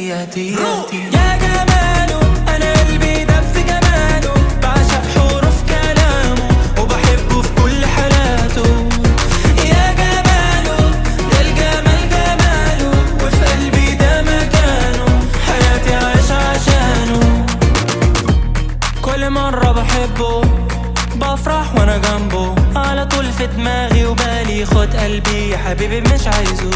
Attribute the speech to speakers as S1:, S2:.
S1: يهدي يا جماله، انا قلبي دب في جماله، بعشق حروف كلامه وبحبه في كل حالاته. يا جماله يا الجمال جماله، وفي قلبي ده مكانه، حياتي عايش عشانه. كل مرة بحبه بفرح وانا جنبه، على طول في دماغي وبالي، خد قلبي يا حبيبي مش عايزه.